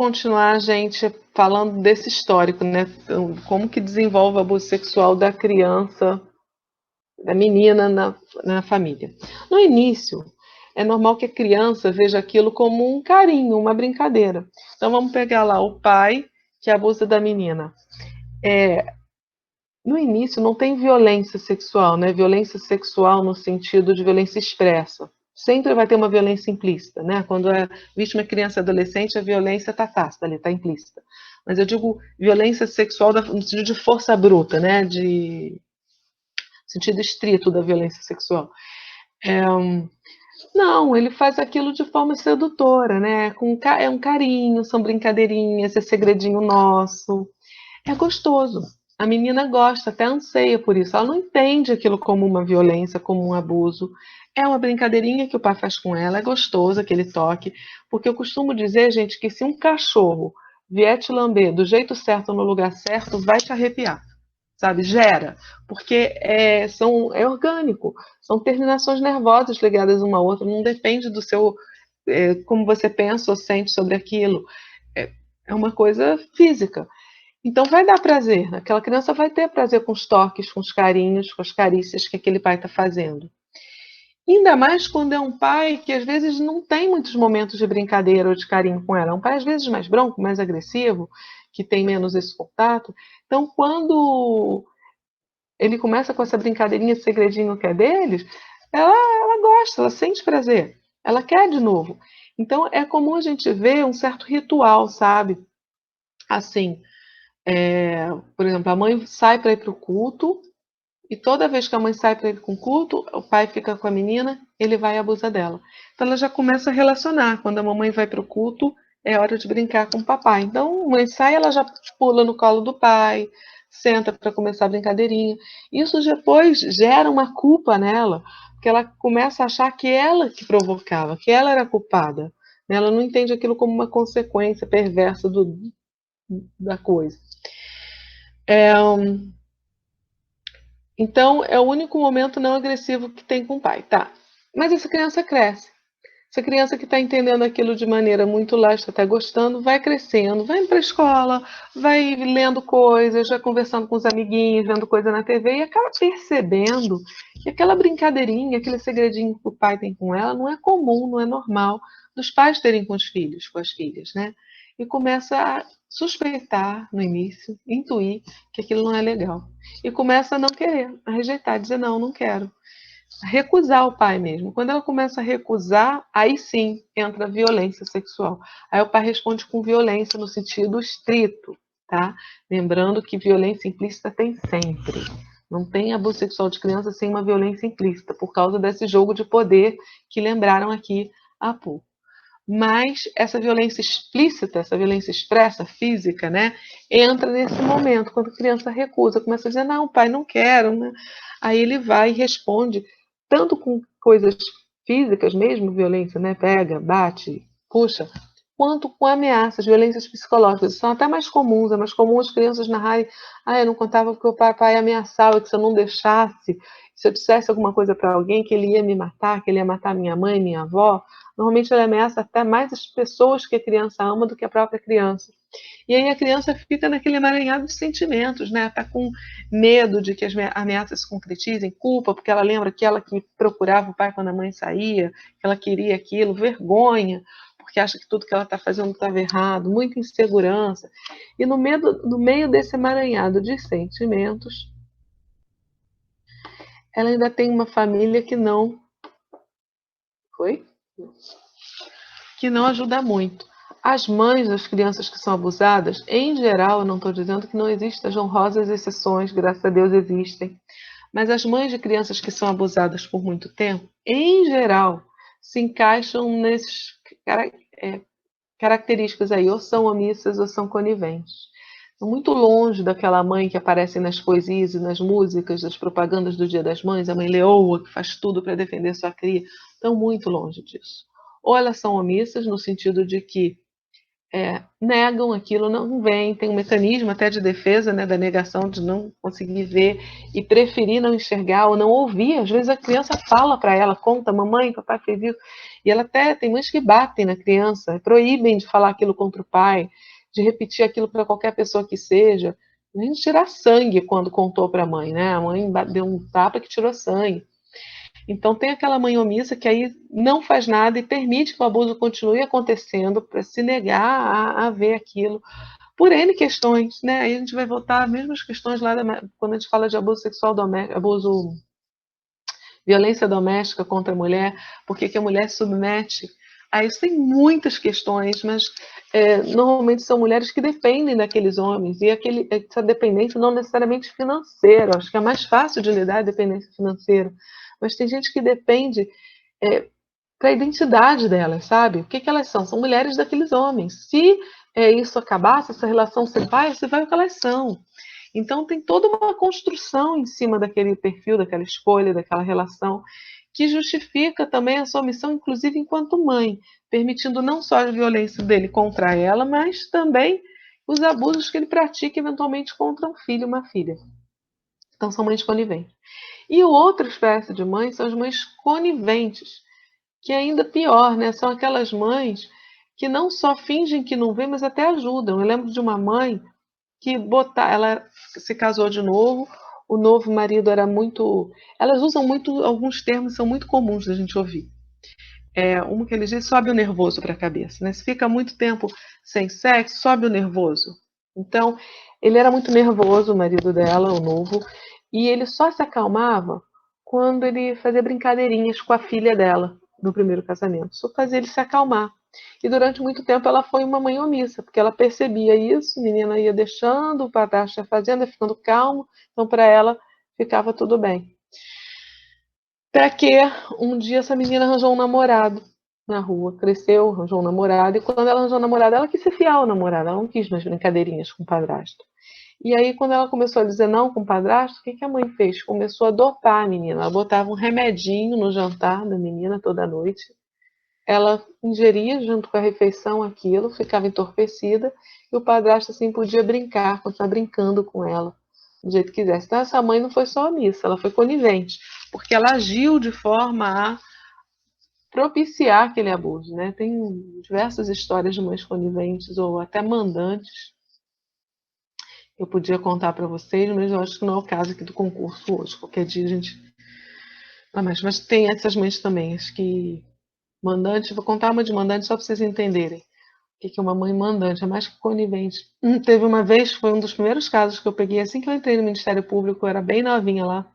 continuar a gente falando desse histórico, né? Então, como que desenvolve o abuso sexual da criança, da menina na família. No início, é normal que a criança veja aquilo como um carinho, uma brincadeira. Então vamos pegar lá o pai que abusa da menina. No início não tem violência sexual, né? Violência sexual no sentido de violência expressa. Sempre vai ter uma violência implícita, né? Quando é vítima criança e adolescente, a violência está tácita ali, está implícita. Mas eu digo violência sexual no sentido de força bruta, né? De sentido estrito da violência sexual. Não, ele faz aquilo de forma sedutora, né? É um carinho, são brincadeirinhas, é segredinho nosso. É gostoso. A menina gosta, até anseia por isso. Ela não entende aquilo como uma violência, como um abuso. É uma brincadeirinha que o pai faz com ela, é gostoso aquele toque. Porque eu costumo dizer, gente, que se um cachorro vier te lamber do jeito certo, no lugar certo, vai te arrepiar, sabe? Gera, porque é orgânico, são terminações nervosas ligadas uma à outra, não depende do seu, como você pensa ou sente sobre aquilo, é, é uma coisa física. Então vai dar prazer, aquela criança vai ter prazer com os toques, com os carinhos, com as carícias que aquele pai está fazendo. Ainda mais quando é um pai que às vezes não tem muitos momentos de brincadeira ou de carinho com ela. É um pai às vezes mais bronco, mais agressivo, que tem menos esse contato. Então, quando ele começa com essa brincadeirinha de segredinho que é deles, ela gosta, ela sente prazer, ela quer de novo. Então é comum a gente ver um certo ritual, sabe? Assim, por exemplo, a mãe sai para ir para o culto, e toda vez que a mãe sai para ir com o culto, o pai fica com a menina, ele vai e abusa dela. Então ela já começa a relacionar. Quando a mamãe vai para o culto, é hora de brincar com o papai. Então, a mãe sai, ela já pula no colo do pai, senta para começar a brincadeirinha. Isso depois gera uma culpa nela, porque ela começa a achar que ela que provocava, que ela era culpada. Ela não entende aquilo como uma consequência perversa da coisa. Então, é o único momento não agressivo que tem com o pai, tá? Mas essa criança cresce. Essa criança que está entendendo aquilo de maneira muito lógica, está gostando, vai crescendo, vai indo para a escola, vai lendo coisas, vai conversando com os amiguinhos, vendo coisa na TV e acaba percebendo que aquela brincadeirinha, aquele segredinho que o pai tem com ela não é comum, não é normal dos pais terem com os filhos, com as filhas, né? E começa a suspeitar no início, intuir que aquilo não é legal. E começa a não querer, a rejeitar, dizer não, não quero. Recusar o pai mesmo. Quando ela começa a recusar, aí sim entra a violência sexual. Aí o pai responde com violência no sentido estrito, tá? Lembrando que violência implícita tem sempre. Não tem abuso sexual de criança sem uma violência implícita, por causa desse jogo de poder que lembraram aqui há pouco. Mas essa violência explícita, essa violência expressa, física, né, entra nesse momento, quando a criança recusa, começa a dizer, não, pai, não quero, né? Aí ele vai e responde, tanto com coisas físicas mesmo, violência, né, pega, bate, puxa, quanto com ameaças, violências psicológicas. São até mais comuns, é mais comum as crianças narrarem, eu não contava porque o papai ameaçava que se eu não deixasse, se eu dissesse alguma coisa para alguém, que ele ia me matar, que ele ia matar minha mãe, minha avó. Normalmente ele ameaça até mais as pessoas que a criança ama do que a própria criança. E aí a criança fica naquele emaranhado de sentimentos, né? Está com medo de que as ameaças se concretizem, culpa, porque ela lembra que ela que procurava o pai quando a mãe saía, que ela queria aquilo, vergonha, porque acha que tudo que ela está fazendo estava errado, muita insegurança. E no meio desse emaranhado de sentimentos, ela ainda tem uma família que não. Foi? Que não ajuda muito. As mães das crianças que são abusadas, em geral, eu não estou dizendo que não existam honrosas exceções, graças a Deus existem, mas as mães de crianças que são abusadas por muito tempo, em geral, se encaixam nessas características aí, ou são omissas ou são coniventes. Estão muito longe daquela mãe que aparece nas poesias e nas músicas, das propagandas do Dia das Mães, a mãe leoa que faz tudo para defender sua cria. Estão muito longe disso. Ou elas são omissas, no sentido de que negam aquilo, não veem, tem um mecanismo até de defesa, né, da negação, de não conseguir ver e preferir não enxergar ou não ouvir. Às vezes a criança fala para ela, conta, mamãe, papai fez isso, e ela até tem mães que batem na criança, proíbem de falar aquilo contra o pai, de repetir aquilo para qualquer pessoa que seja. A gente tirar sangue quando contou para a mãe, né? A mãe deu um tapa que tirou sangue. Então tem aquela mãe omissa que aí não faz nada e permite que o abuso continue acontecendo para se negar a ver aquilo por N questões, né? Aí a gente vai voltar às mesmas questões lá quando a gente fala de abuso sexual doméstico, abuso, violência doméstica contra a mulher, porque que a mulher se submete a isso. Tem muitas questões, mas normalmente são mulheres que dependem daqueles homens, e essa dependência não necessariamente financeira, acho que é mais fácil de lidar a dependência financeira, mas tem gente que depende para a identidade delas, sabe? O que, que elas são? São mulheres daqueles homens. Se isso acabar, se essa relação se vai o que elas são. Então tem toda uma construção em cima daquele perfil, daquela escolha, daquela relação, que justifica também a sua missão, inclusive enquanto mãe, permitindo não só a violência dele contra ela, mas também os abusos que ele pratica eventualmente contra um filho e uma filha. Então são mães coniventes. E outra espécie de mães são as mães coniventes, que é ainda pior, né? São aquelas mães que não só fingem que não vê, mas até ajudam. Eu lembro de uma mãe que ela se casou de novo, o novo marido era muito. Elas usam muito, alguns termos são muito comuns da gente ouvir. Uma que eles dizem, sobe o nervoso para a cabeça, né? Se fica muito tempo sem sexo, sobe o nervoso. Então, ele era muito nervoso, o marido dela, o novo, e ele só se acalmava quando ele fazia brincadeirinhas com a filha dela, no primeiro casamento. Só fazia ele se acalmar. E durante muito tempo ela foi uma mãe omissa, porque ela percebia isso, a menina ia deixando, o padrasto ia fazendo, ia ficando calmo, então para ela ficava tudo bem. Até que um dia essa menina arranjou um namorado na rua, cresceu, arranjou um namorado, e quando ela arranjou um namorado, ela quis ser fiel ao namorado, ela não quis mais brincadeirinhas com o padrasto. E aí, quando ela começou a dizer não com o padrasto, o que, que a mãe fez? Começou a dopar a menina. Ela botava um remedinho no jantar da menina toda noite. Ela ingeria junto com a refeição aquilo, ficava entorpecida, e o padrasto assim podia brincar, continuar brincando com ela, do jeito que quisesse. Então, essa mãe não foi só omissa, ela foi conivente, porque ela agiu de forma a propiciar aquele abuso, né? Tem diversas histórias de mães coniventes ou até mandantes que eu podia contar para vocês, mas eu acho que não é o caso aqui do concurso hoje. Qualquer dia a gente. Ah, mas tem essas mães também, acho que mandante, vou contar uma de mandante só para vocês entenderem. O que é uma mãe mandante? É mais que conivente. Teve uma vez, foi um dos primeiros casos que eu peguei assim que eu entrei no Ministério Público, eu era bem novinha lá.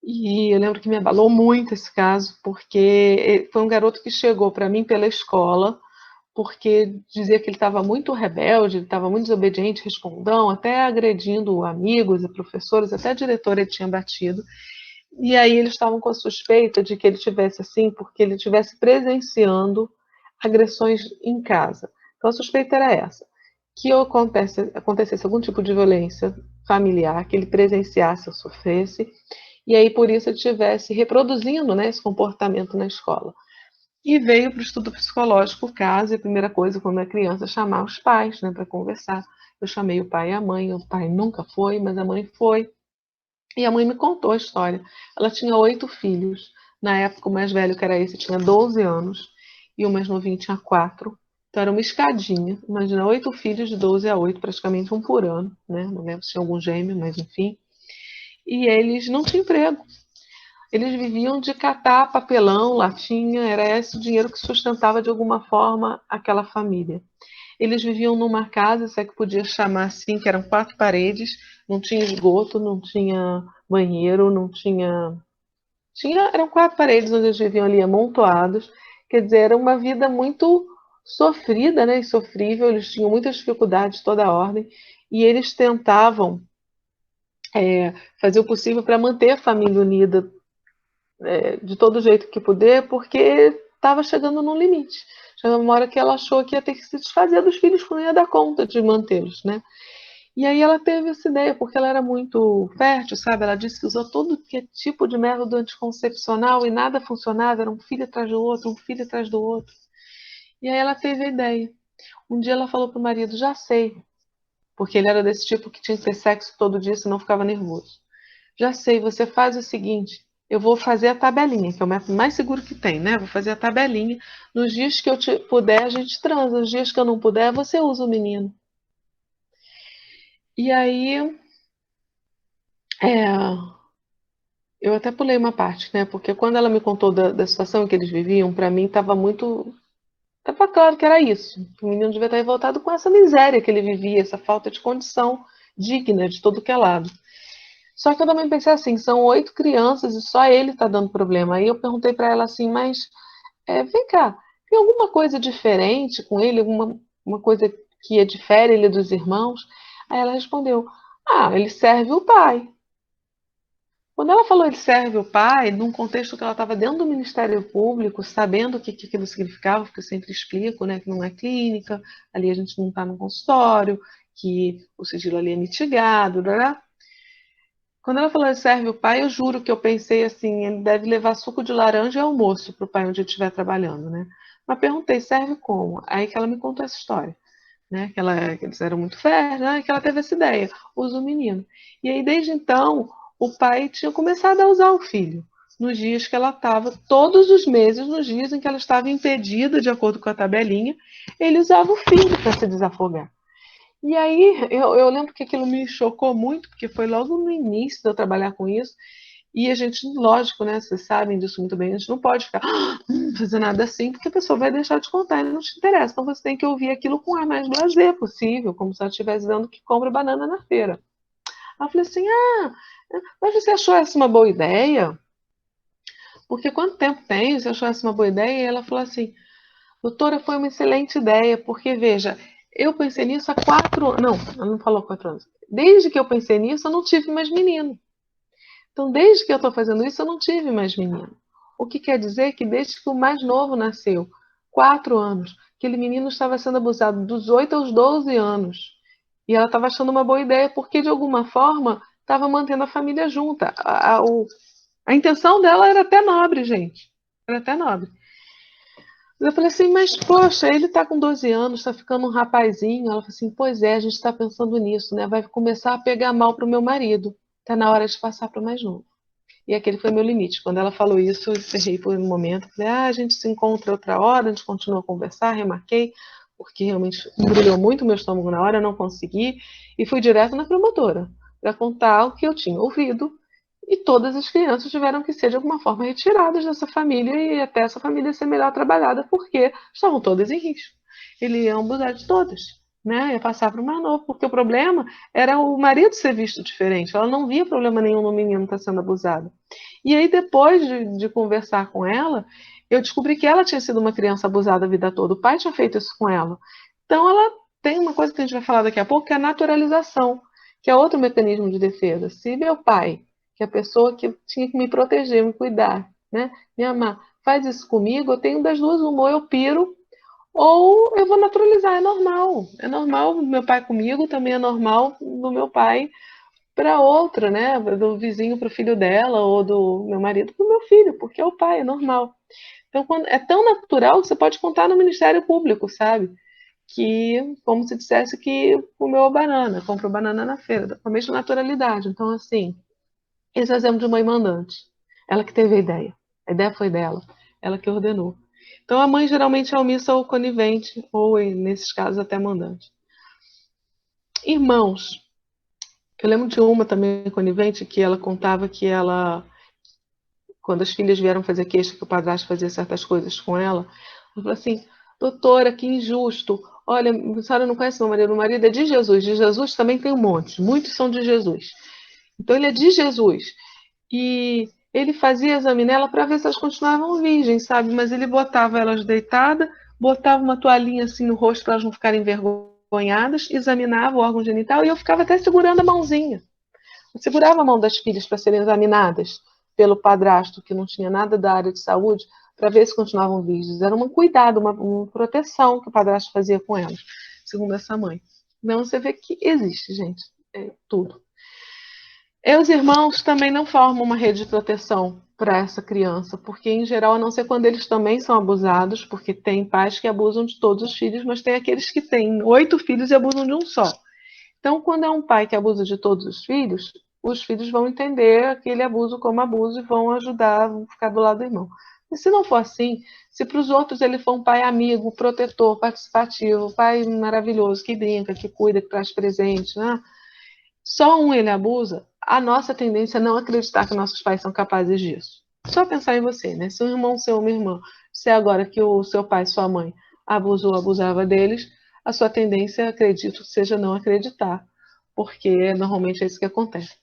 E eu lembro que me abalou muito esse caso, porque foi um garoto que chegou para mim pela escola, porque dizia que ele estava muito rebelde, ele estava muito desobediente, respondão, até agredindo amigos e professores, até a diretora ele tinha batido. E aí eles estavam com a suspeita de que ele tivesse assim, porque ele estivesse presenciando agressões em casa. Então a suspeita era essa, que acontecesse algum tipo de violência familiar, que ele presenciasse ou sofresse, e aí por isso ele estivesse reproduzindo, né, esse comportamento na escola. E veio para o estudo psicológico o caso, e a primeira coisa, quando é criança, é chamar os pais, né, para conversar. Eu chamei o pai e a mãe, o pai nunca foi, mas a mãe foi. E a mãe me contou a história. Ela tinha 8 filhos. Na época, o mais velho, que era esse, tinha 12 anos. E o mais novinho tinha 4. Então era uma escadinha. Imagina, 8 filhos de 12 a 8, praticamente um por ano. Né? Não lembro se tinha algum gêmeo, mas enfim. E eles não tinham emprego. Eles viviam de catar papelão, latinha, era esse o dinheiro que sustentava de alguma forma aquela família. Eles viviam numa casa, se é que podia chamar assim, que eram 4 paredes, não tinha esgoto, não tinha banheiro, não tinha. Eram 4 paredes onde eles viviam ali amontoados. Quer dizer, era uma vida muito sofrida, né, e sofrível, eles tinham muitas dificuldades de toda a ordem, e eles tentavam fazer o possível para manter a família unida de todo jeito que puder, porque estava chegando no limite. Chegou uma hora que ela achou que ia ter que se desfazer dos filhos, porque não ia dar conta de mantê-los, né? E aí ela teve essa ideia, porque ela era muito fértil, sabe? Ela disse que usou todo que é tipo de método anticoncepcional e nada funcionava, era um filho atrás do outro, um filho atrás do outro. E aí ela teve a ideia. Um dia ela falou pro marido, já sei, porque ele era desse tipo que tinha que ter sexo todo dia, senão ficava nervoso. Já sei, você faz o seguinte, eu vou fazer a tabelinha, que é o método mais seguro que tem, né? Vou fazer a tabelinha. Nos dias que eu puder, a gente transa. Nos dias que eu não puder, você usa o menino. E aí, é, eu até pulei uma parte, né? Porque quando ela me contou da situação em que eles viviam, para mim estava muito. Estava claro que era isso. O menino devia estar revoltado com essa miséria que ele vivia, essa falta de condição digna de todo que é lado. Só que eu também pensei assim, são 8 crianças e só ele está dando problema. Aí eu perguntei para ela assim, mas vem cá, tem alguma coisa diferente com ele? Alguma uma coisa que difere ele dos irmãos? Aí ela respondeu, ele serve o pai. Quando ela falou ele serve o pai, num contexto que ela estava dentro do Ministério Público, sabendo o que aquilo significava, porque eu sempre explico, né, que não é clínica, ali a gente não está no consultório, que o sigilo ali é mitigado, né? Quando ela falou serve o pai, eu juro que eu pensei assim, ele deve levar suco de laranja e almoço para o pai onde ele estiver trabalhando, né? Mas perguntei, serve como? Aí que ela me contou essa história, né? Que eles eram muito férteis, né? Que ela teve essa ideia, usa o menino. E aí, desde então, o pai tinha começado a usar o filho. Nos dias que ela estava, todos os meses, nos dias em que ela estava impedida, de acordo com a tabelinha, ele usava o filho para se desafogar. E aí eu lembro que aquilo me chocou muito, porque foi logo no início de eu trabalhar com isso, e a gente, lógico, né, vocês sabem disso muito bem, a gente não pode ficar fazendo nada assim, porque a pessoa vai deixar de contar e não te interessa. Então você tem que ouvir aquilo com o ar mais blasé possível, como se ela estivesse dando que compra banana na feira. Aí eu falei assim, mas você achou essa uma boa ideia? Porque quanto tempo tem? Você achou essa uma boa ideia? E ela falou assim, doutora, foi uma excelente ideia, porque veja, eu pensei nisso há 4 anos. Não, ela não falou 4 anos. Desde que eu pensei nisso, eu não tive mais menino. Então, desde que eu estou fazendo isso, eu não tive mais menino. O que quer dizer que desde que o mais novo nasceu, 4 anos, aquele menino estava sendo abusado dos 8 aos 12 anos. E ela estava achando uma boa ideia, porque de alguma forma estava mantendo a família junta. A intenção dela era até nobre, gente. Era até nobre. Eu falei assim, mas poxa, ele tá com 12 anos, tá ficando um rapazinho. Ela falou assim, pois é, a gente tá pensando nisso, né? Vai começar a pegar mal pro meu marido. Tá na hora de passar pro mais novo. E aquele foi meu limite. Quando ela falou isso, eu encerrei por um momento. Falei, a gente se encontra outra hora, a gente continua a conversar, remarquei, porque realmente embrulhou muito o meu estômago na hora, eu não consegui. E fui direto na promotora, para contar o que eu tinha ouvido. E todas as crianças tiveram que ser, de alguma forma, retiradas dessa família e até essa família ser melhor trabalhada, porque estavam todas em risco. Ele ia abusar de todas, né? Ia passar para o mais novo, porque o problema era o marido ser visto diferente. Ela não via problema nenhum no menino estar sendo abusado. E aí, depois de conversar com ela, eu descobri que ela tinha sido uma criança abusada a vida toda. O pai tinha feito isso com ela. Então, ela tem uma coisa que a gente vai falar daqui a pouco, que é a naturalização, que é outro mecanismo de defesa. Se meu pai, que é a pessoa que tinha que me proteger, me cuidar, né, me amar, faz isso comigo, eu tenho das duas uma, ou eu piro, ou eu vou naturalizar, é normal. É normal do meu pai comigo, também é normal do meu pai para outra, né? Do vizinho para o filho dela, ou do meu marido para o meu filho, porque é o pai, é normal. Então, é tão natural que você pode contar no Ministério Público, sabe? Que, como se dissesse que comeu banana, comprou banana na feira, com a mesma naturalidade. Então, assim, esse é o exemplo de mãe mandante. Ela que teve a ideia foi dela, ela que ordenou. Então, a mãe geralmente é omissa ou conivente, ou, nesses casos, até mandante. Irmãos. Eu lembro de uma também conivente que ela contava que ela, quando as filhas vieram fazer queixa que o padrasto fazia certas coisas com ela, ela falou assim: doutora, que injusto. Olha, a senhora não conhece meu marido é de Jesus. De Jesus também tem um monte, muitos são de Jesus. Então ele é de Jesus. E ele fazia exame nela para ver se elas continuavam virgens, sabe? Mas ele botava elas deitadas, botava uma toalhinha assim no rosto para elas não ficarem envergonhadas, examinava o órgão genital e eu ficava até segurando a mãozinha. Eu segurava a mão das filhas para serem examinadas pelo padrasto, que não tinha nada da área de saúde, para ver se continuavam virgens. Era um cuidado, uma proteção que o padrasto fazia com elas, segundo essa mãe. Então você vê que existe, gente, tudo. E os irmãos também não formam uma rede de proteção para essa criança, porque em geral, a não ser quando eles também são abusados, porque tem pais que abusam de todos os filhos, mas tem aqueles que têm 8 filhos e abusam de um só. Então, quando é um pai que abusa de todos os filhos vão entender aquele abuso como abuso e vão ajudar, vão ficar do lado do irmão. E se não for assim, se para os outros ele for um pai amigo, protetor, participativo, pai maravilhoso, que brinca, que cuida, que traz presente, né? Só um ele abusa, a nossa tendência é não acreditar que nossos pais são capazes disso. Só pensar em você, né? Se um irmão seu, uma irmã, se agora que o seu pai, sua mãe abusou, abusava deles, a sua tendência, acredito, seja não acreditar, porque normalmente é isso que acontece.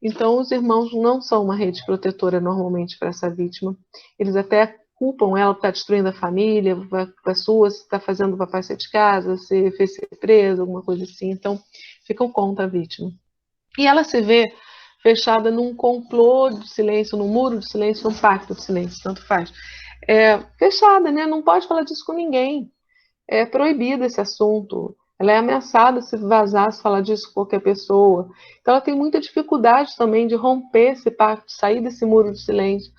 Então, os irmãos não são uma rede protetora normalmente para essa vítima. Eles até culpam ela por estar destruindo a família, a sua, se está fazendo o papai sair de casa, se fez ser preso, alguma coisa assim. Então, ficam contra a vítima. E ela se vê fechada num complô de silêncio, num muro de silêncio, num pacto de silêncio, tanto faz. Fechada, né? Não pode falar disso com ninguém. É proibido esse assunto. Ela é ameaçada se vazar, se falar disso com qualquer pessoa. Então ela tem muita dificuldade também de romper esse pacto, sair desse muro de silêncio.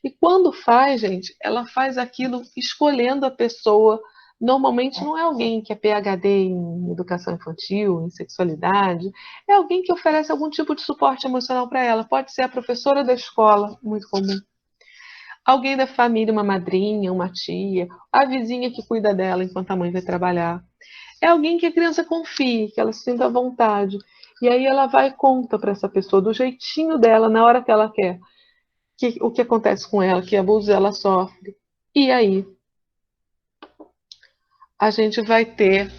E quando faz, gente, ela faz aquilo escolhendo a pessoa. Normalmente não é alguém que é PhD em educação infantil, em sexualidade, é alguém que oferece algum tipo de suporte emocional para ela. Pode ser a professora da escola, muito comum. Alguém da família, uma madrinha, uma tia, a vizinha que cuida dela enquanto a mãe vai trabalhar. É alguém que a criança confie, que ela se sinta à vontade. E aí ela vai e conta para essa pessoa, do jeitinho dela, na hora que ela quer, o que acontece com ela, que abuso ela sofre. E aí a gente vai ter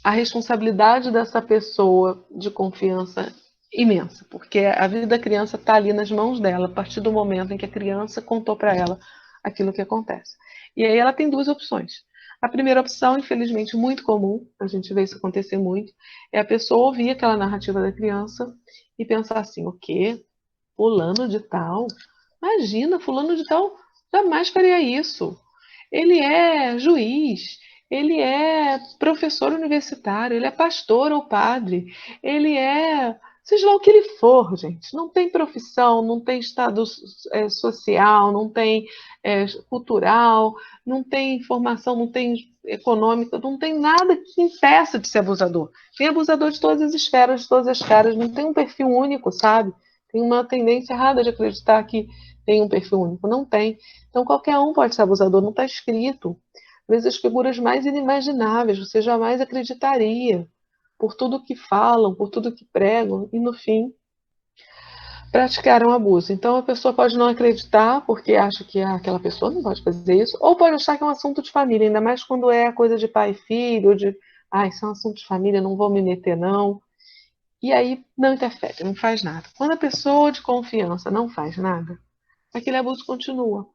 a responsabilidade dessa pessoa de confiança imensa, porque a vida da criança está ali nas mãos dela, a partir do momento em que a criança contou para ela aquilo que acontece. E aí ela tem duas opções. A primeira opção, infelizmente, muito comum, a gente vê isso acontecer muito, é a pessoa ouvir aquela narrativa da criança e pensar assim: o quê? Fulano de tal? Imagina, fulano de tal jamais faria isso. Ele é juiz, ele é professor universitário, ele é pastor ou padre, ele é, seja lá o que ele for, gente. Não tem profissão, não tem estado social, não tem cultural, não tem formação, não tem econômica, não tem nada que impeça de ser abusador. Tem abusador de todas as esferas, de todas as caras, não tem um perfil único, sabe? Tem uma tendência errada de acreditar que tem um perfil único. Não tem. Então, qualquer um pode ser abusador, não está escrito. Às vezes, as figuras mais inimagináveis, você jamais acreditaria, por tudo que falam, por tudo que pregam, e no fim, praticaram abuso. Então, a pessoa pode não acreditar, porque acha que aquela pessoa não pode fazer isso, ou pode achar que é um assunto de família, ainda mais quando é coisa de pai e filho, ou de, isso é um assunto de família, não vou me meter, não. E aí, não interfere, não faz nada. Quando a pessoa de confiança não faz nada, aquele abuso continua,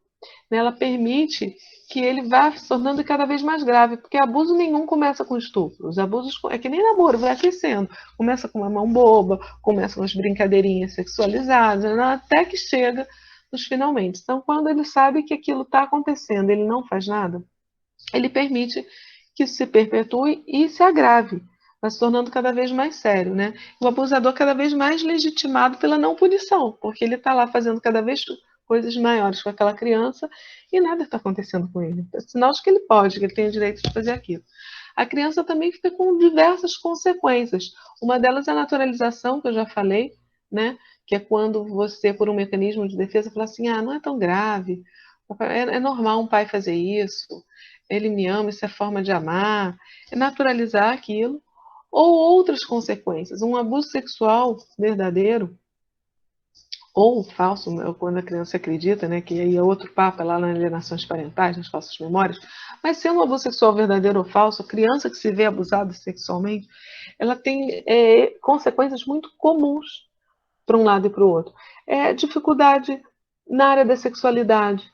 né? Ela permite que ele vá se tornando cada vez mais grave, porque abuso nenhum começa com estupro. Os abusos é que nem namoro, vai crescendo. Começa com uma mão boba, começa com as brincadeirinhas sexualizadas, né? Até que chega nos finalmente. Então, quando ele sabe que aquilo está acontecendo, ele não faz nada, ele permite que isso se perpetue e se agrave, vai se tornando cada vez mais sério, né? O abusador cada vez mais legitimado pela não punição, porque ele está lá fazendo cada vez coisas maiores com aquela criança e nada está acontecendo com ele. É sinal de que ele pode, que ele tem o direito de fazer aquilo. A criança também fica com diversas consequências. Uma delas é a naturalização, que eu já falei, né? Que é quando você, por um mecanismo de defesa, fala assim: não é tão grave, é normal um pai fazer isso, ele me ama, isso é forma de amar, é naturalizar aquilo. Ou outras consequências, um abuso sexual verdadeiro ou falso, quando a criança acredita, né, que aí é outro papo lá nas alienações parentais, nas falsas memórias, mas sendo um abuso sexual verdadeiro ou falso, a criança que se vê abusada sexualmente, ela tem consequências muito comuns para um lado e para o outro. Dificuldade na área da sexualidade,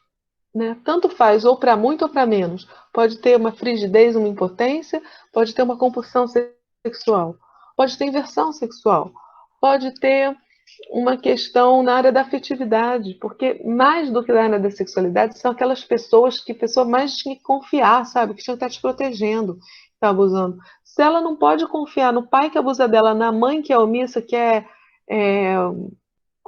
né? Tanto faz, ou para muito ou para menos. Pode ter uma frigidez, uma impotência, pode ter uma compulsão sexual, pode ter inversão sexual, pode ter uma questão na área da afetividade, porque mais do que na área da sexualidade são aquelas pessoas que a pessoa mais tinha que confiar, sabe? Que tinha que estar te protegendo, que está abusando. Se ela não pode confiar no pai que abusa dela, na mãe que é omissa, que é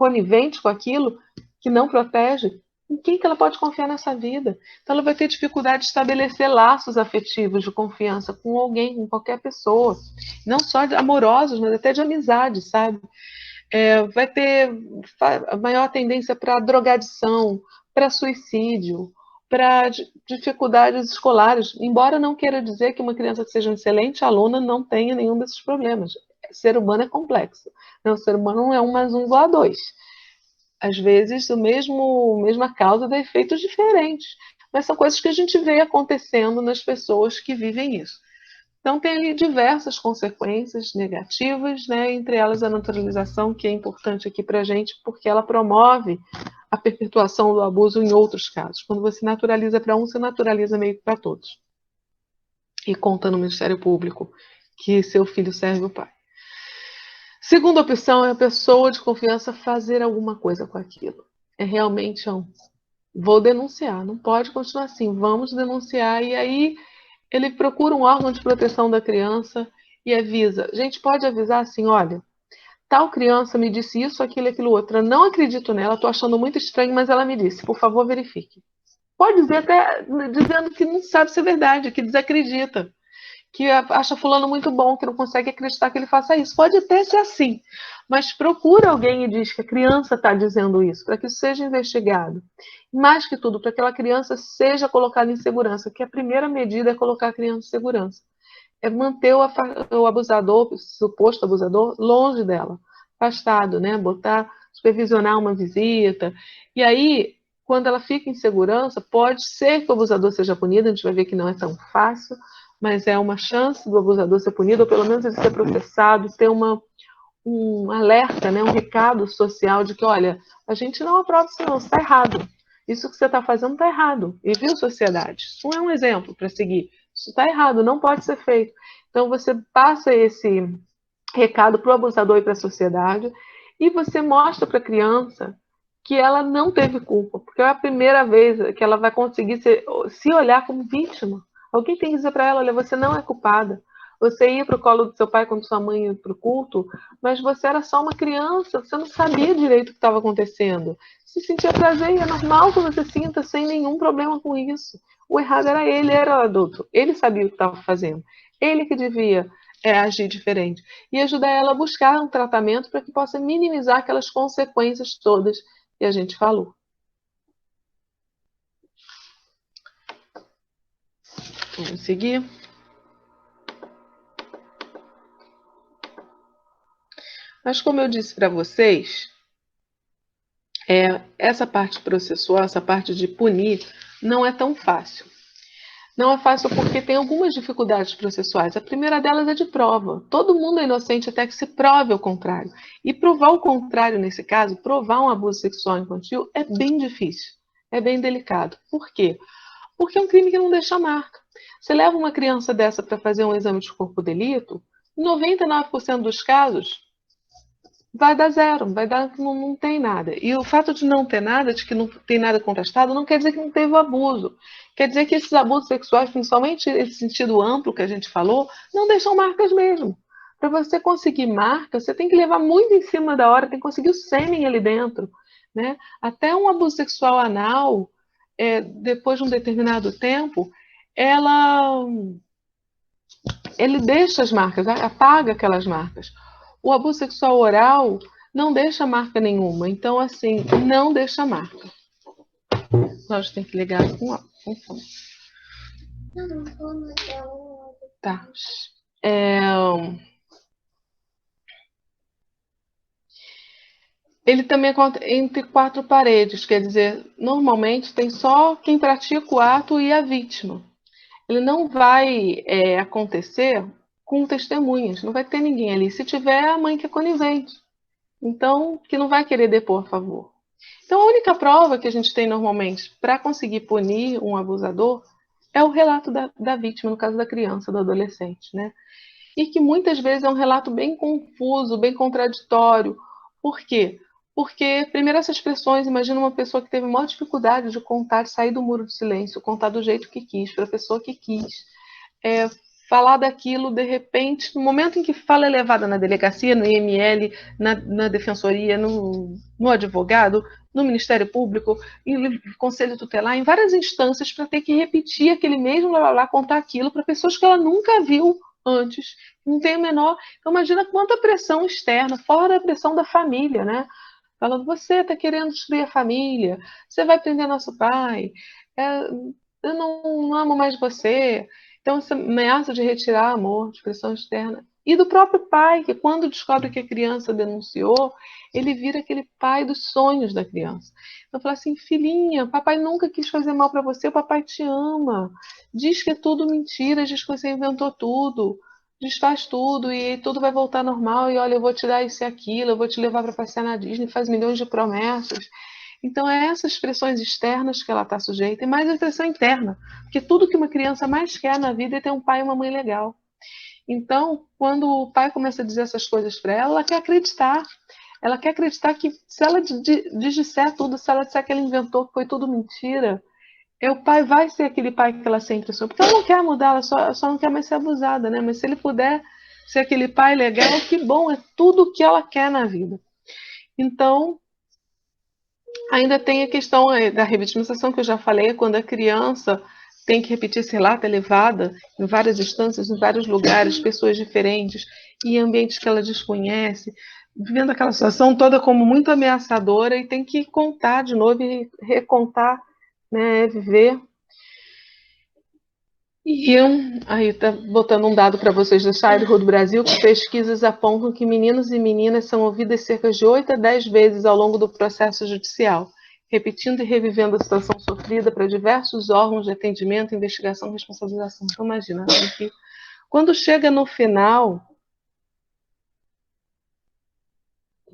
conivente com aquilo, que não protege, em quem que ela pode confiar nessa vida? Então ela vai ter dificuldade de estabelecer laços afetivos de confiança com alguém, com qualquer pessoa. Não só de amorosos, mas até de amizade, sabe? Vai ter maior tendência para drogadição, para suicídio, para dificuldades escolares, embora não queira dizer que uma criança que seja uma excelente aluna não tenha nenhum desses problemas. O ser humano é complexo. O ser humano não é 1 mais 1 igual a 2. Às vezes, mesma causa dá efeitos diferentes, mas são coisas que a gente vê acontecendo nas pessoas que vivem isso. Então, tem ali diversas consequências negativas, né? Entre elas a naturalização, que é importante aqui para a gente, porque ela promove a perpetuação do abuso em outros casos. Quando você naturaliza para um, você naturaliza meio que para todos. E conta no Ministério Público que seu filho serve o pai. Segunda opção é a pessoa de confiança fazer alguma coisa com aquilo. É realmente vou denunciar, não pode continuar assim, vamos denunciar. E aí ele procura um órgão de proteção da criança e avisa. A gente pode avisar assim, olha, tal criança me disse isso, aquilo, aquilo outro. Eu não acredito nela, estou achando muito estranho, mas ela me disse, por favor, verifique. Pode dizer até dizendo que não sabe se é verdade, que desacredita, que acha fulano muito bom, que não consegue acreditar que ele faça isso. Pode até ser assim, mas procura alguém e diz que a criança está dizendo isso, para que isso seja investigado. Mais que tudo, para que aquela criança seja colocada em segurança, que a primeira medida é colocar a criança em segurança. É manter o abusador, o suposto abusador, longe dela, afastado, né? Supervisionar uma visita. E aí, quando ela fica em segurança, pode ser que o abusador seja punido, a gente vai ver que não é tão fácil, mas é uma chance do abusador ser punido, ou pelo menos ele ser processado, ter um alerta, né, um recado social de que, olha, a gente não aprova isso não, isso está errado. Isso que você está fazendo está errado. E viu, sociedade? Isso não é um exemplo para seguir. Isso está errado, não pode ser feito. Então você passa esse recado para o abusador e para a sociedade e você mostra para a criança que ela não teve culpa, porque é a primeira vez que ela vai conseguir se olhar como vítima. Alguém tem que dizer para ela, olha, você não é culpada. Você ia para o colo do seu pai quando sua mãe ia para o culto, mas você era só uma criança, você não sabia direito o que estava acontecendo. Se sentia prazer, e é normal que você sinta sem nenhum problema com isso. O errado era ele, era o adulto. Ele sabia o que estava fazendo. Ele que devia agir diferente. E ajudar ela a buscar um tratamento para que possa minimizar aquelas consequências todas que a gente falou. Vamos seguir. Mas como eu disse para vocês, essa parte processual, essa parte de punir, não é tão fácil. Não é fácil porque tem algumas dificuldades processuais. A primeira delas é de prova. Todo mundo é inocente até que se prove o contrário. E provar o contrário, nesse caso, provar um abuso sexual infantil, é bem difícil. É bem delicado. Por quê? Porque é um crime que não deixa marca. Você leva uma criança dessa para fazer um exame de corpo de delito, em 99% dos casos, vai dar zero, vai dar que não tem nada. E o fato de não ter nada, de que não tem nada contrastado, não quer dizer que não teve o abuso. Quer dizer que esses abusos sexuais, principalmente esse sentido amplo que a gente falou, não deixam marcas mesmo. Para você conseguir marca, você tem que levar muito em cima da hora, tem que conseguir o sêmen ali dentro. Né? Até um abuso sexual anal, depois de um determinado tempo, ele deixa as marcas, apaga aquelas marcas. O abuso sexual oral não deixa marca nenhuma. Então, assim, não deixa marca. Nós temos que ligar com fone. Tá. Ele também acontece entre 4 paredes, quer dizer, normalmente tem só quem pratica o ato e a vítima. Ele não vai acontecer com testemunhas, não vai ter ninguém ali. Se tiver, a mãe que é conivente. Então, que não vai querer depor a favor. Então, a única prova que a gente tem normalmente para conseguir punir um abusador é o relato da vítima, no caso da criança, do adolescente, né? E que muitas vezes é um relato bem confuso, bem contraditório. Por quê? Porque, primeiro, essas expressões, imagina uma pessoa que teve maior dificuldade de contar, de sair do muro do silêncio, contar do jeito que quis, para a pessoa que quis, falar daquilo, de repente, no momento em que fala é levada na delegacia, no IML, na defensoria, no advogado, no Ministério Público, em Conselho Tutelar, em várias instâncias, para ter que repetir aquele mesmo blá blá blá, contar aquilo para pessoas que ela nunca viu antes, não tem o menor. Então, imagina quanta pressão externa, fora a pressão da família, né? Falando, você está querendo destruir a família, você vai prender nosso pai, eu não amo mais você. Então, essa ameaça de retirar amor, de pressão externa. E do próprio pai, que quando descobre que a criança denunciou, ele vira aquele pai dos sonhos da criança. Então, fala assim, filhinha, papai nunca quis fazer mal para você, o papai te ama. Diz que é tudo mentira, diz que você inventou tudo, desfaz tudo e tudo vai voltar normal. E olha, eu vou te dar isso e aquilo, eu vou te levar para passear na Disney, faz milhões de promessas. Então, é essas pressões externas que ela está sujeita, e mais a pressão interna, porque tudo que uma criança mais quer na vida é ter um pai e uma mãe legal. Então, quando o pai começa a dizer essas coisas para ela, ela quer acreditar. Ela quer acreditar que se ela disser tudo, se ela disser que ele inventou, que foi tudo mentira, o pai vai ser aquele pai que ela sempre sonhou. Porque ela não quer mudar, ela só não quer mais ser abusada, né? Mas se ele puder ser aquele pai legal, que bom, é tudo o que ela quer na vida. Então, ainda tem a questão da revitimização que eu já falei, quando a criança tem que repetir esse relato, é levada em várias instâncias, em vários lugares, pessoas diferentes, em ambientes que ela desconhece, vivendo aquela situação toda como muito ameaçadora e tem que contar de novo e recontar, né, viver. E aí está botando um dado para vocês do Childhood Brasil, que pesquisas apontam que meninos e meninas são ouvidas cerca de 8 a 10 vezes ao longo do processo judicial, repetindo e revivendo a situação sofrida para diversos órgãos de atendimento, investigação e responsabilização. Então, imagina, que quando chega no final,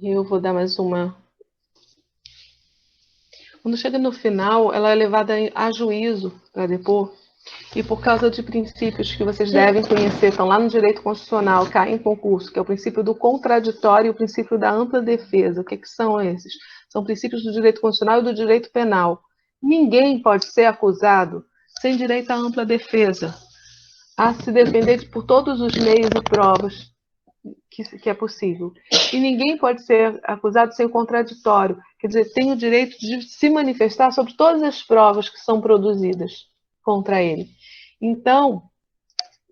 eu vou dar mais uma. Quando chega no final, ela é levada a juízo para depor. E por causa de princípios que vocês devem conhecer, estão lá no direito constitucional, cai em concurso, que é o princípio do contraditório e o princípio da ampla defesa. O que são esses? São princípios do direito constitucional e do direito penal. Ninguém pode ser acusado sem direito à ampla defesa, a se defender por todos os meios e provas que é possível. E ninguém pode ser acusado sem contraditório, quer dizer, tem o direito de se manifestar sobre todas as provas que são produzidas contra ele. Então,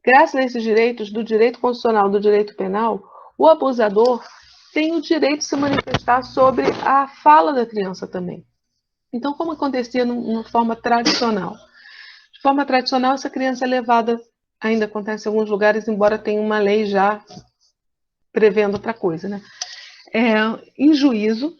graças a esses direitos, do direito constitucional, do direito penal, o abusador tem o direito de se manifestar sobre a fala da criança também. Então, como acontecia numa forma tradicional? De forma tradicional, essa criança é levada, ainda acontece em alguns lugares, embora tenha uma lei já prevendo outra coisa, né? Em juízo,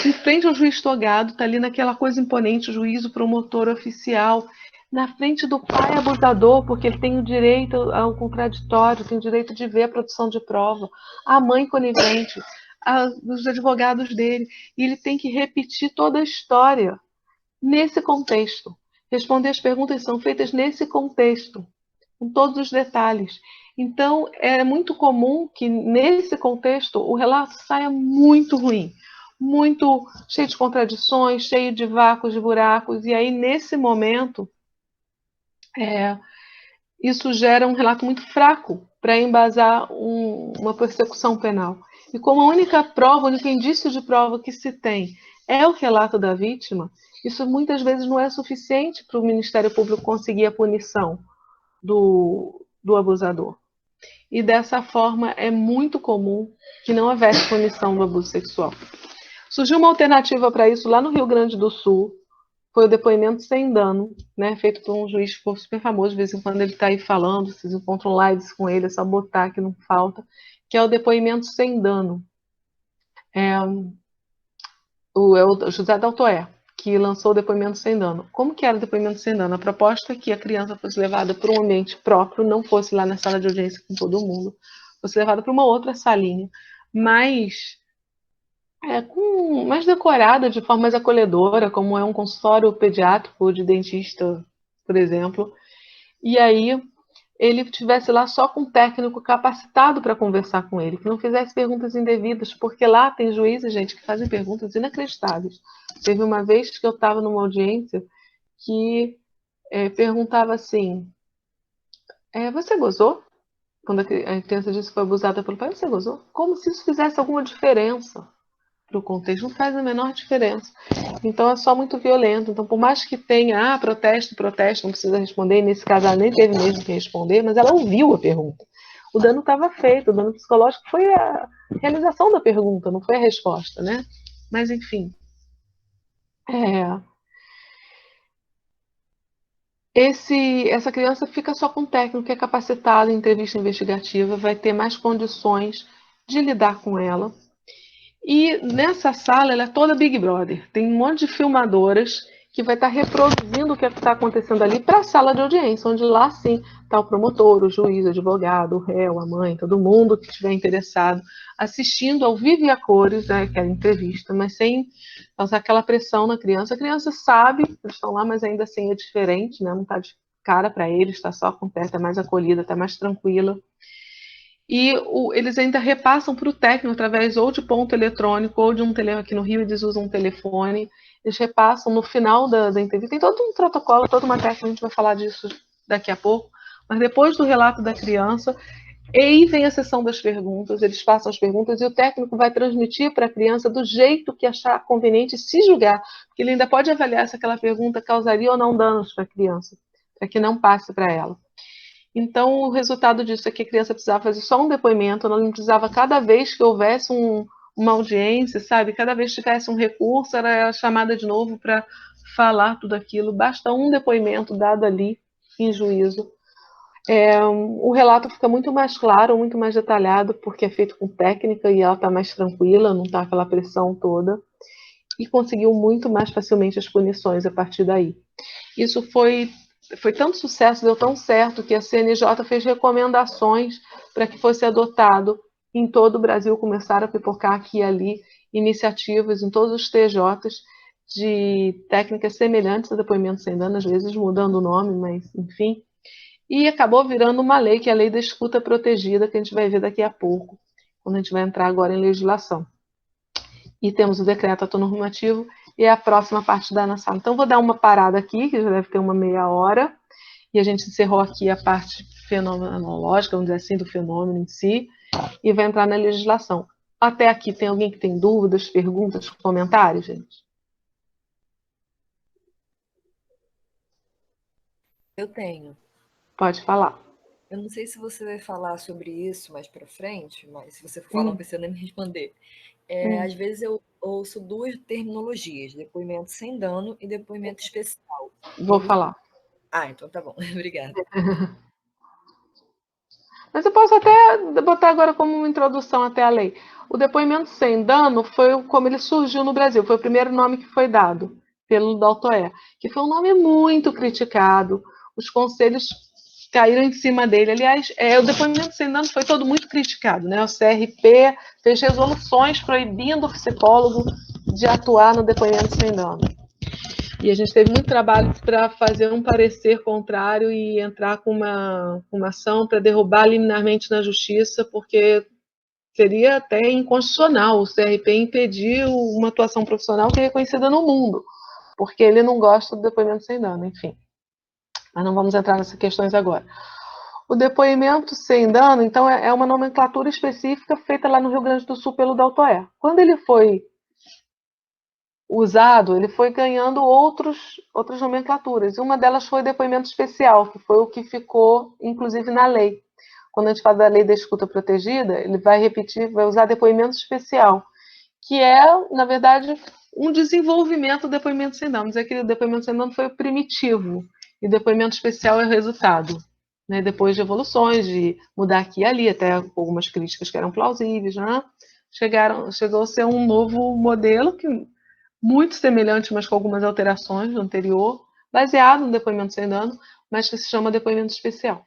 em frente ao juiz togado, está ali naquela coisa imponente, o juiz, o promotor oficial, na frente do pai abusador, porque ele tem o direito ao contraditório, tem o direito de ver a produção de prova, a mãe conivente, os advogados dele, e ele tem que repetir toda a história nesse contexto. Responder as perguntas são feitas nesse contexto, com todos os detalhes. Então, é muito comum que, nesse contexto, o relato saia muito ruim, muito cheio de contradições, cheio de vácuos, de buracos, e aí, nesse momento, isso gera um relato muito fraco para embasar uma persecução penal. E como a única prova, o único indício de prova que se tem é o relato da vítima, isso muitas vezes não é suficiente para o Ministério Público conseguir a punição do abusador. E dessa forma é muito comum que não houvesse punição do abuso sexual. Surgiu uma alternativa para isso lá no Rio Grande do Sul, foi o depoimento sem dano, né, feito por um juiz que ficou super famoso, de vez em quando ele está aí falando, vocês encontram lives com ele, é só botar que não falta, que é o depoimento sem dano. É o José Daltoé, que lançou o depoimento sem dano. Como que era o depoimento sem dano? A proposta é que a criança fosse levada para um ambiente próprio, não fosse lá na sala de audiência com todo mundo, fosse levada para uma outra salinha, mais mais decorada, de forma mais acolhedora, como é um consultório pediátrico de dentista, por exemplo. E aí ele estivesse lá só com um técnico capacitado para conversar com ele, que não fizesse perguntas indevidas, porque lá tem juízes, gente, que fazem perguntas inacreditáveis. Teve uma vez que eu estava numa audiência que perguntava assim, Você gozou? Quando a criança disse que foi abusada pelo pai, você gozou? Como se isso fizesse alguma diferença para o contexto. Não faz a menor diferença. Então é só muito violento. Então, por mais que tenha, protesto, protesto, não precisa responder, e nesse caso ela nem teve mesmo que responder, mas ela ouviu a pergunta. O dano estava feito, o dano psicológico foi a realização da pergunta, não foi a resposta, né? Mas enfim. É, essa criança fica só com o técnico que é capacitado em entrevista investigativa, vai ter mais condições de lidar com ela. E nessa sala, ela é toda Big Brother. Tem um monte de filmadoras que vai estar reproduzindo o que está acontecendo ali para a sala de audiência, onde lá sim está o promotor, o juiz, o advogado, o réu, a mãe, todo mundo que estiver interessado, assistindo ao vivo e a cores, né, aquela entrevista, mas sem causar aquela pressão na criança. A criança sabe, eles estão lá, mas ainda assim é diferente, né, não está de cara para eles, está só com o pé, está mais acolhida, está mais tranquila. E eles ainda repassam para o técnico através ou de ponto eletrônico ou de um telefone. Aqui no Rio eles usam um telefone. Eles repassam no final da entrevista. Tem todo um protocolo, toda uma técnica, a gente vai falar disso daqui a pouco. Mas depois do relato da criança, e aí vem a sessão das perguntas, eles passam as perguntas e o técnico vai transmitir para a criança do jeito que achar conveniente se julgar, porque ele ainda pode avaliar se aquela pergunta causaria ou não danos para a criança, para que não passe para ela. Então, o resultado disso é que a criança precisava fazer só um depoimento, ela não precisava, cada vez que houvesse uma audiência, sabe? Cada vez que tivesse um recurso, era chamada de novo para falar tudo aquilo. Basta um depoimento dado ali em juízo. O relato fica muito mais claro, muito mais detalhado, porque é feito com técnica e ela está mais tranquila, não está aquela pressão toda. E conseguiu muito mais facilmente as punições a partir daí. Isso foi tanto sucesso, deu tão certo, que a CNJ fez recomendações para que fosse adotado em todo o Brasil, começaram a pipocar aqui e ali iniciativas em todos os TJs de técnicas semelhantes a depoimento sem dano, às vezes mudando o nome, mas enfim. E acabou virando uma lei, que é a lei da escuta protegida, que a gente vai ver daqui a pouco, quando a gente vai entrar agora em legislação. E temos o decreto autonormativo e a próxima parte da nossa sala. Então, vou dar uma parada aqui, que já deve ter uma meia hora, e a gente encerrou aqui a parte fenomenológica, vamos dizer assim, do fenômeno em si, e vai entrar na legislação. Até aqui, tem alguém que tem dúvidas, perguntas, comentários, gente? Eu tenho. Pode falar. Eu não sei se você vai falar sobre isso mais para frente, mas se você for falar, não Hum, precisa nem me responder. hum. Às vezes eu ouço duas terminologias, depoimento sem dano e depoimento especial. Vou Eles... falar. Ah, então tá bom, obrigada. Mas eu posso até botar agora como uma introdução até a lei. O depoimento sem dano foi como ele surgiu no Brasil, foi o primeiro nome que foi dado pelo Daltoé, que foi um nome muito criticado. Os conselhos caíram em cima dele. Aliás, o depoimento sem dano foi todo muito criticado, né? O CRP fez resoluções proibindo o psicólogo de atuar no depoimento sem dano. E a gente teve muito trabalho para fazer um parecer contrário e entrar com uma ação para derrubar liminarmente na justiça, porque seria até inconstitucional o CRP impedir uma atuação profissional que é reconhecida no mundo, porque ele não gosta do depoimento sem dano, enfim. Mas não vamos entrar nessas questões agora. O depoimento sem dano, então, é uma nomenclatura específica feita lá no Rio Grande do Sul pelo Daltoé. Quando ele foi usado, ele foi ganhando outras nomenclaturas. E uma delas foi depoimento especial, que foi o que ficou, inclusive, na lei. Quando a gente fala da lei da escuta protegida, ele vai repetir, vai usar depoimento especial, que é, na verdade, um desenvolvimento do depoimento sem dano. Mas aquele depoimento sem dano foi o primitivo, e depoimento especial é o resultado. Né? Depois de evoluções, de mudar aqui e ali, até algumas críticas que eram plausíveis, né? Chegou a ser um novo modelo que muito semelhante, mas com algumas alterações do anterior, baseado no depoimento sem dano, mas que se chama depoimento especial.